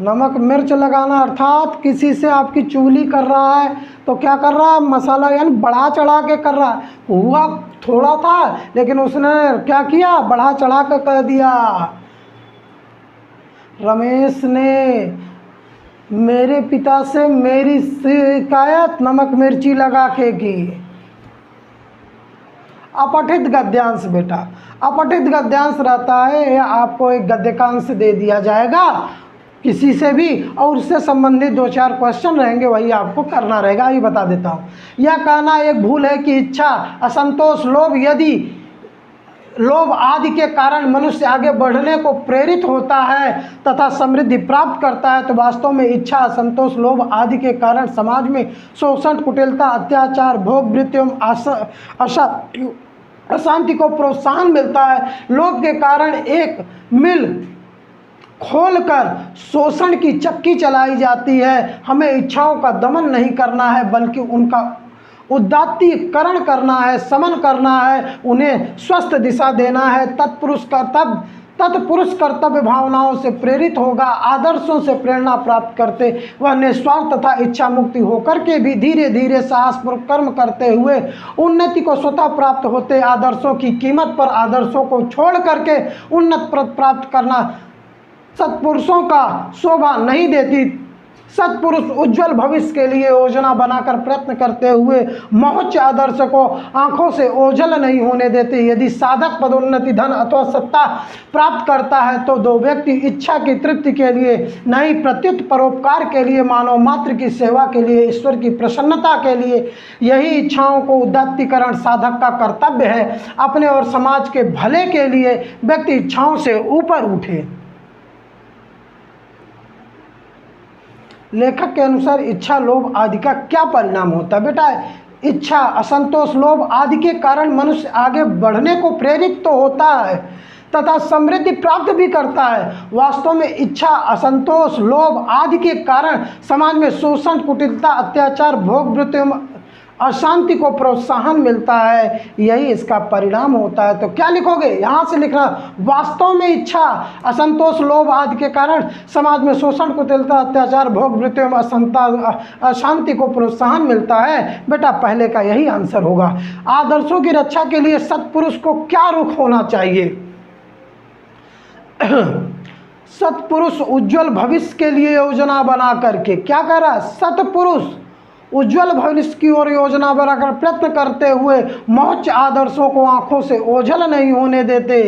नमक मिर्च लगाना अर्थात किसी से आपकी चुगली कर रहा है तो क्या कर रहा है, मसाला यानी बढ़ा चढ़ा के कर रहा है। हुआ थोड़ा था लेकिन उसने क्या किया, बढ़ा चढ़ा कर कह दिया। रमेश ने मेरे पिता से मेरी शिकायत नमक मिर्ची लगा के की। अपठित गद्यांश बेटा, अपठित गद्यांश रहता है, या आपको एक गद्यकांश दे दिया जाएगा किसी से भी और उससे संबंधित 2-4 क्वेश्चन रहेंगे, वही आपको करना रहेगा। ये बता देता हूँ। यह कहना एक भूल है कि इच्छा, असंतोष, लोभ यदि लोभ आदि के कारण मनुष्य आगे बढ़ने को प्रेरित होता है तथा समृद्धि प्राप्त करता है, तो वास्तव में इच्छा, असंतोष, लोभ आदि के कारण समाज में शोषण, कुटिलता, अत्याचार, भोग वृत्ति एवं अशांति को प्रोत्साहन मिलता है। लोभ के कारण एक मिल खोलकर शोषण की चक्की चलाई जाती है। हमें इच्छाओं का दमन नहीं करना है बल्कि उनका उदात्तीकरण करना है, समन करना है, उन्हें स्वस्थ दिशा देना है। तत्पुरुष कर्तव्य भावनाओं से प्रेरित होगा, आदर्शों से प्रेरणा प्राप्त करते वह निस्वार्थ तथा इच्छा मुक्ति होकर के भी धीरे धीरे साहसपूर्वक कर्म करते हुए उन्नति को स्वतः प्राप्त होते। आदर्शों की कीमत पर आदर्शों को छोड़ करके उन्नत प्राप्त करना सत्पुरुषों का शोभा नहीं देती। सत्पुरुष उज्जवल भविष्य के लिए योजना बनाकर प्रयत्न करते हुए मोक्ष आदर्श को आंखों से ओझल नहीं होने देते। यदि साधक पदोन्नति, धन अथवा सत्ता प्राप्त करता है तो दो व्यक्ति इच्छा की तृप्ति के लिए नहीं, प्रत्युत परोपकार के लिए, मानव मात्र की सेवा के लिए, ईश्वर की प्रसन्नता के लिए, यही इच्छाओं को उदात्तीकरण साधक का कर्तव्य है। अपने और समाज के भले के लिए व्यक्ति इच्छाओं से ऊपर उठे। लेखक के अनुसार इच्छा, लोभ आदि का क्या परिणाम होता है बेटा? इच्छा, असंतोष, लोभ आदि के कारण मनुष्य आगे बढ़ने को प्रेरित तो होता है तथा समृद्धि प्राप्त भी करता है। वास्तव में इच्छा, असंतोष, लोभ आदि के कारण समाज में शोषण, कुटिलता, अत्याचार, भोग वृत्ति एवं अशांति को प्रोत्साहन मिलता है, यही इसका परिणाम होता है। तो क्या लिखोगे? यहाँ से लिखना, वास्तव में इच्छा, असंतोष, लोभ आदि के कारण समाज में शोषण, कुटिलता, अत्याचार, भोग वृत्ति एवं अशांति को प्रोत्साहन मिलता है। बेटा पहले का यही आंसर होगा। आदर्शों की रक्षा के लिए सत्पुरुष को क्या रुख होना चाहिए? सत्पुरुष उज्जवल भविष्य के लिए योजना बना करके क्या कह रहा है? सत्पुरुष उज्जवल भविष्य की ओर योजना बनाकर प्रयत्न करते हुए मोक्ष आदर्शों को आंखों से ओझल नहीं होने देते।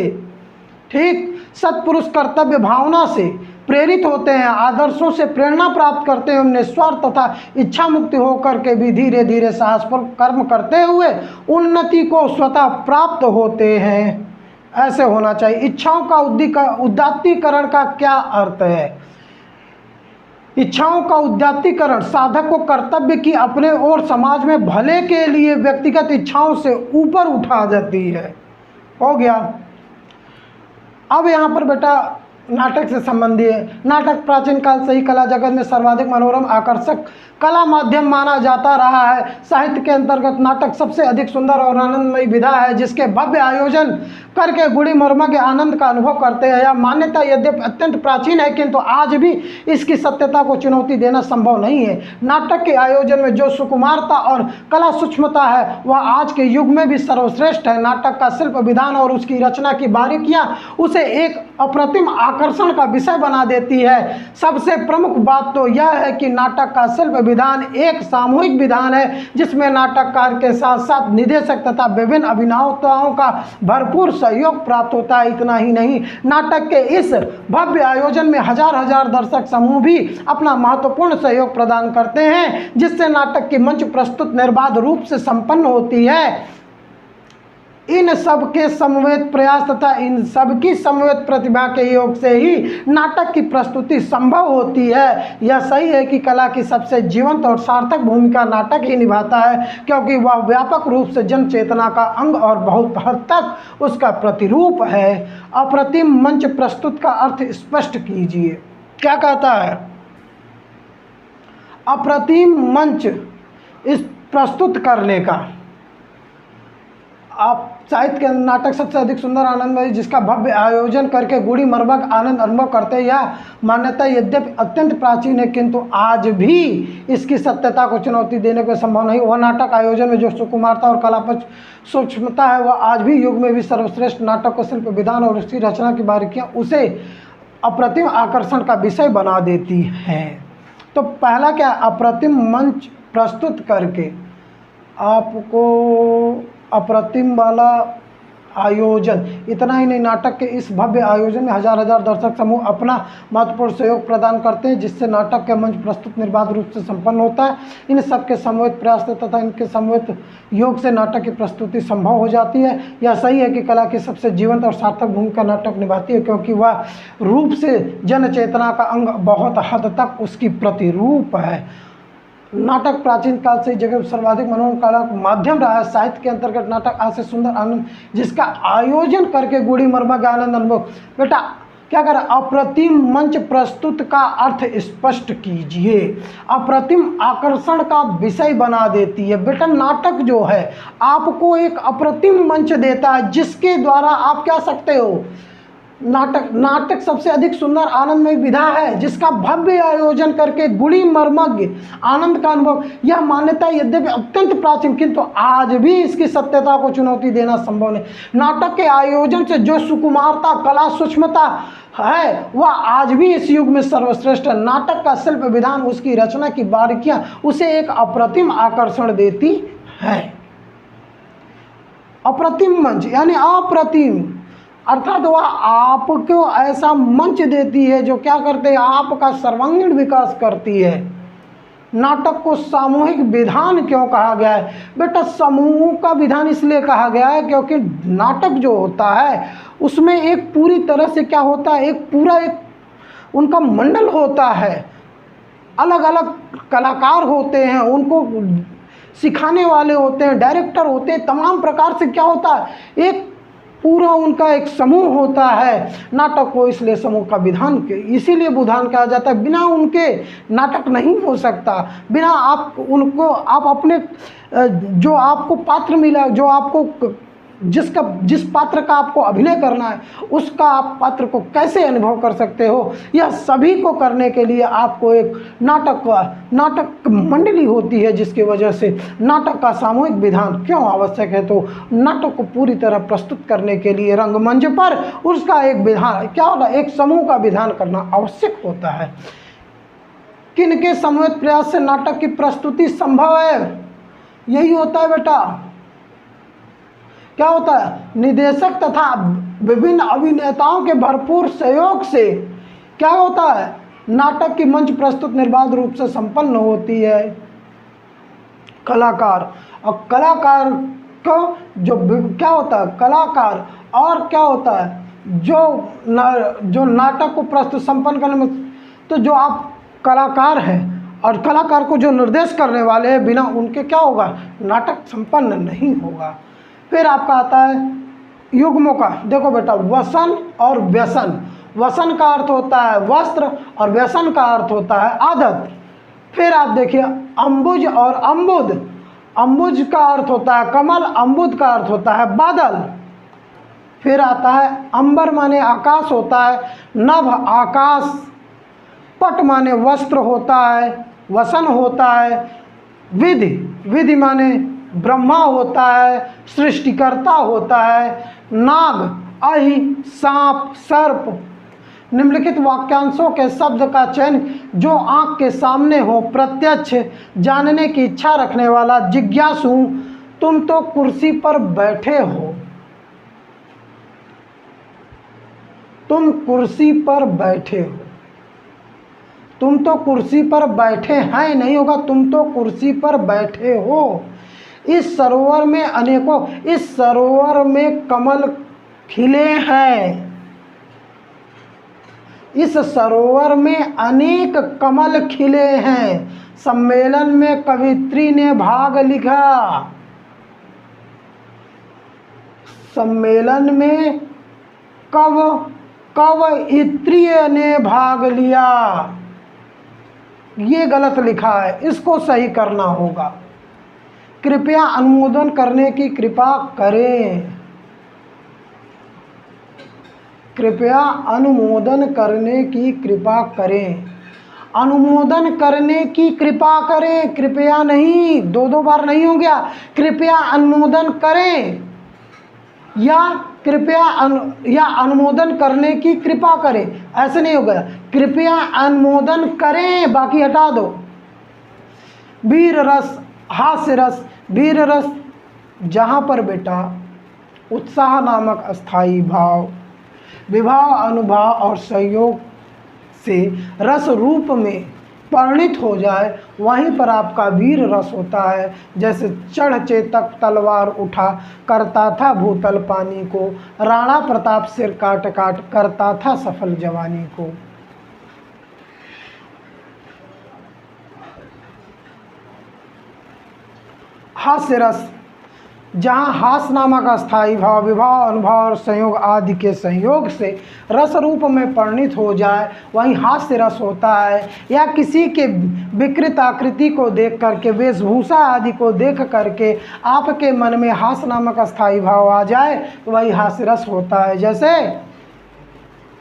ठीक, सत्पुरुष कर्तव्य भावना से प्रेरित होते हैं, आदर्शों से प्रेरणा प्राप्त करते हैं, निस्वार्थ तथा इच्छा मुक्ति होकर के भी धीरे धीरे साहसपूर्वक कर्म करते हुए उन्नति को स्वतः प्राप्त होते हैं। ऐसे होना चाहिए। इच्छाओं का उदात्तीकरण का क्या अर्थ है? इच्छाओं का उदात्तीकरण साधक को कर्तव्य की अपने और समाज में भले के लिए व्यक्तिगत इच्छाओं से ऊपर उठा जाती है। हो गया। अब यहाँ पर बेटा नाटक से संबंधी है। नाटक प्राचीन काल से ही कला जगत में सर्वाधिक मनोरम, आकर्षक कला माध्यम माना जाता रहा है। साहित्य के अंतर्गत नाटक सबसे अधिक सुंदर और आनंदमयी विधा है जिसके भव्य आयोजन करके गुणी मर्मज्ञ आनंद का अनुभव करते हैं। यह मान्यता यद्यपि अत्यंत प्राचीन है किंतु आज भी इसकी सत्यता को चुनौती देना संभव नहीं है। नाटक के आयोजन में जो सुकुमारता और कला सूक्ष्मता है वह आज के युग में भी सर्वश्रेष्ठ है। नाटक का शिल्प विधान और उसकी रचना की बारीकियां उसे एक अप्रतिम आकर्षण का विषय बना देती है। सबसे प्रमुख बात तो यह है कि नाटक का शिल्प विधान एक सामूहिक विधान है जिसमें नाटककार के साथ साथ निदेशक तथा विभिन्न अभिनेताओं का भरपूर सहयोग प्राप्त होता है। इतना ही नहीं, नाटक के इस भव्य आयोजन में हजार हजार दर्शक समूह भी अपना महत्वपूर्ण सहयोग प्रदान करते हैं जिससे नाटक की मंच प्रस्तुत निर्बाध रूप से संपन्न होती है। इन सब के समवेत प्रयास तथा इन सब की समवेत प्रतिभा के योग से ही नाटक की प्रस्तुति संभव होती है। यह सही है कि कला की सबसे जीवंत और सार्थक भूमिका नाटक ही निभाता है, क्योंकि वह व्यापक रूप से जन चेतना का अंग और बहुत हद तक उसका प्रतिरूप है। अप्रतिम मंच प्रस्तुत का अर्थ स्पष्ट कीजिए। क्या कहता है? अप्रतिम मंच इस प्रस्तुत करने का। आप साहित्य के नाटक सबसे अधिक सुंदर आनंदमय जिसका भव्य आयोजन करके गूढ़ी मर्मक आनंद अनुभव करते हैं। यह मान्यता यद्यपि अत्यंत प्राचीन है, किंतु आज भी इसकी सत्यता को चुनौती देने को संभव नहीं। वह नाटक आयोजन में जो सुकुमारता और कलापच सूक्ष्मता है, वह आज भी युग में भी सर्वश्रेष्ठ नाटक को शिल्प विधान और उसकी रचना की बारीकियाँ उसे अप्रतिम आकर्षण का विषय बना देती हैं। तो पहला क्या? अप्रतिम मंच प्रस्तुत करके आपको अप्रतिम वाला आयोजन। इतना ही नहीं, नाटक के इस भव्य आयोजन में हजार हजार दर्शक समूह अपना महत्वपूर्ण सहयोग प्रदान करते हैं, जिससे नाटक का मंच प्रस्तुत निर्बाध रूप से संपन्न होता है। इन सब के समवेत प्रयास तथा इनके समवेत योग से नाटक की प्रस्तुति संभव हो जाती है। यह सही है कि कला की सबसे जीवंत और सार्थक भूमिका नाटक निभाती है, क्योंकि वह रूप से जन चेतना का अंग बहुत हद तक उसकी प्रतिरूप है। नाटक प्राचीन काल से जगह सर्वाधिक मनोरम कला का माध्यम रहा है। साहित्य के अंतर्गत नाटक आज से सुंदर आनंद जिसका आयोजन करके गूढ़ी मर्मक आनंद अनुभव। बेटा क्या करें? अप्रतिम मंच प्रस्तुत का अर्थ स्पष्ट कीजिए। अप्रतिम आकर्षण का विषय बना देती है। बेटा नाटक जो है आपको एक अप्रतिम मंच देता है, जिसके द्वारा आप क्या सकते हो? नाटक सबसे अधिक सुंदर आनंदमय विधा है, जिसका भव्य आयोजन करके गुड़ी मर्मज्ञ आनंद का अनुभव। यह मान्यता यद्यपि अत्यंत प्राचीन, किंतु आज भी इसकी सत्यता को चुनौती देना संभव नहीं। नाटक के आयोजन से जो सुकुमारता, कला, सूक्ष्मता है, वह आज भी इस युग में सर्वश्रेष्ठ है। नाटक का शिल्प विधान, उसकी रचना की बारीकियां उसे एक अप्रतिम आकर्षण देती है। अप्रतिम मंच यानी अप्रतिम, अर्थात वह आपको ऐसा मंच देती है जो क्या करते हैं? आपका सर्वांगीण विकास करती है। नाटक को सामूहिक विधान क्यों कहा गया है? बेटा समूह का विधान इसलिए कहा गया है क्योंकि नाटक जो होता है उसमें एक पूरी तरह से क्या होता है? एक उनका मंडल होता है, अलग अलग कलाकार होते हैं, उनको सिखाने वाले होते हैं, डायरेक्टर होते हैं, तमाम प्रकार से क्या होता है? एक पूरा उनका एक समूह होता है। नाटक को इसलिए समूह का विधान के इसीलिए विधान कहा जाता है। बिना उनके नाटक नहीं हो सकता। बिना आप अपने जो आपको पात्र मिला, जो आपको जिस पात्र का आपको अभिनय करना है, उसका आप पात्र को कैसे अनुभव कर सकते हो? यह सभी को करने के लिए आपको एक नाटक मंडली होती है, जिसकी वजह से नाटक का सामूहिक विधान क्यों आवश्यक है? तो नाटक को पूरी तरह प्रस्तुत करने के लिए रंगमंच पर उसका एक विधान क्या होता है? एक समूह का विधान करना आवश्यक होता है। किनके समवेत प्रयास से नाटक की प्रस्तुति संभव है? यही होता है बेटा। क्या होता है? निदेशक तथा विभिन्न अभिनेताओं के भरपूर सहयोग से क्या होता है? नाटक की मंच प्रस्तुत निर्बाध रूप से संपन्न होती है। कलाकार और कलाकार को जो क्या होता है? कलाकार और क्या होता है? जो नाटक को प्रस्तुत संपन्न करने में, तो जो आप कलाकार हैं और कलाकार को जो निर्देश करने वाले हैं, बिना उनके क्या होगा? नाटक संपन्न नहीं होगा। फिर आपका आता है युग्मों का। देखो बेटा, वसन और व्यसन। वसन का अर्थ होता है वस्त्र और व्यसन का अर्थ होता है आदत। फिर आप देखिए अंबुज और अम्बुद। अंबुज का अर्थ होता है कमल, अम्बुद का अर्थ होता है बादल। फिर आता है अंबर माने आकाश होता है, नभ आकाश, पट माने वस्त्र होता है, वसन होता है, विधि, विधि माने ब्रह्मा होता है, सृष्टिकर्ता होता है, नाग, अहि, सांप, सर्प। निम्नलिखित वाक्यांशों के शब्द का चयन जो आंख के सामने हो, प्रत्यक्ष जानने की इच्छा रखने वाला जिज्ञासु। तुम तो कुर्सी पर बैठे हो, तुम कुर्सी पर बैठे हो, तुम तो कुर्सी पर बैठे हैं नहीं होगा, तुम तो कुर्सी पर बैठे हो। इस सरोवर में अनेकों, इस सरोवर में कमल खिले हैं। इस सरोवर में अनेक कमल खिले हैं। सम्मेलन में कवित्री ने भाग लिखा। सम्मेलन में कवयित्री ने भाग लिया। ये गलत लिखा है, इसको सही करना होगा। कृपया अनुमोदन करने की कृपा करें। कृपया अनुमोदन करने की कृपा करें। अनुमोदन करने की कृपा करें, कृपया नहीं, दो बार नहीं हो गया। कृपया अनुमोदन करें या या अनुमोदन करने की कृपा करें, ऐसे नहीं हो गया। कृपया अनुमोदन करें, बाकी हटा दो। वीर रस, हास्य रस, वीर रस, जहाँ पर बेटा उत्साह नामक अस्थाई भाव, विभाव, अनुभाव और सहयोग से रस रूप में परिणित हो जाए, वहीं पर आपका वीर रस होता है। जैसे चढ़ चेतक तलवार उठा, करता था भूतल पानी को, राणा प्रताप सिर काट काट करता था सफल जवानी को। हास्य रस, जहाँ हास नामक अस्थाई भाव, विभाव, अनुभव और संयोग आदि के संयोग से रस रूप में परिणित हो जाए, वहीं हास्य रस होता है। या किसी के विकृत आकृति को देख करके, वेशभूषा आदि को देख करके आपके मन में हास नामक अस्थाई भाव आ जाए, तो वही हास्य रस होता है। जैसे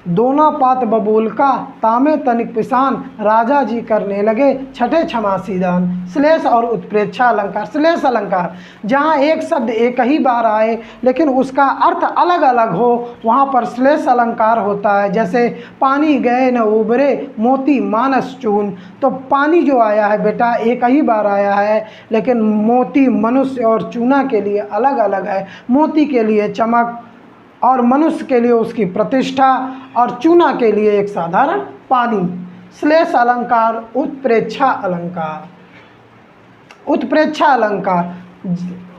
दोना पात बबूल का, तामे तनिक पिसान, राजा जी करने लगे छठे क्षमा सीदान। श्लेष और उत्प्रेक्षा अलंकार। श्लेष अलंकार, जहाँ एक शब्द एक ही बार आए लेकिन उसका अर्थ अलग अलग हो, वहाँ पर श्लेष अलंकार होता है। जैसे पानी गए न उबरे, मोती मानस चून। तो पानी जो आया है बेटा एक ही बार आया है, लेकिन मोती मनुष्य और चूना के लिए अलग अलग है। मोती के लिए चमक और मनुष्य के लिए उसकी प्रतिष्ठा, और चूना के लिए एक साधारण पानी। श्लेष अलंकार, उत्प्रेक्षा अलंकार। उत्प्रेक्षा अलंकार,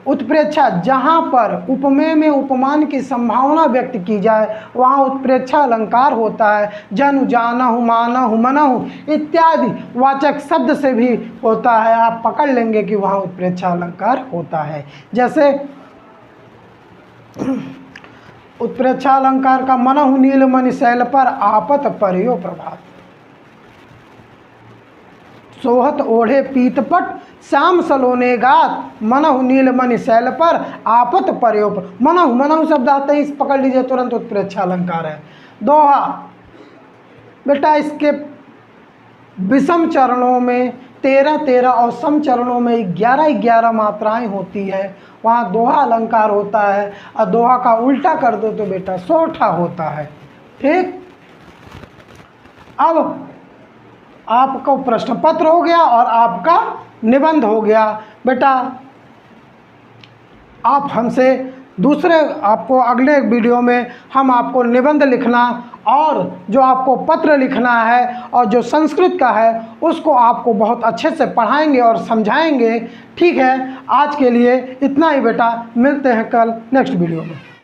उत्प्रेक्षा, जहाँ पर उपमेय में उपमान की संभावना व्यक्त की जाए, वहाँ उत्प्रेक्षा अलंकार होता है। जनु, जानहु, मानहु, मनहु इत्यादि वाचक शब्द से भी होता है। आप पकड़ लेंगे कि वहाँ उत्प्रेक्षा अलंकार होता है। जैसे उत्प्रेक्षा अलंकार का मनहु नीलमणि शैल पर, आपत पर्यो प्रभात। सोहत ओढ़े पीतपट, श्याम सलोने गात, मनहु नीलमणि शैल पर, आपत पर्यो। मनहु, मनहु शब्द आते ही पकड़ लीजिए, तुरंत उत्प्रेक्षा अलंकार है। दोहा, बेटा इसके विषम चरणों में 13-13 और सम चरणों में 11-11 मात्राएं होती है, वहाँ दोहा अलंकार होता है। और दोहा का उल्टा कर दो तो बेटा सोठा होता है। ठीक, अब आपको प्रश्न पत्र हो गया और आपका निबंध हो गया। बेटा आप हमसे दूसरे, आपको अगले वीडियो में हम आपको निबंध लिखना और जो आपको पत्र लिखना है और जो संस्कृत का है उसको आपको बहुत अच्छे से पढ़ाएंगे और समझाएंगे। ठीक है, आज के लिए इतना ही बेटा, मिलते हैं कल नेक्स्ट वीडियो में।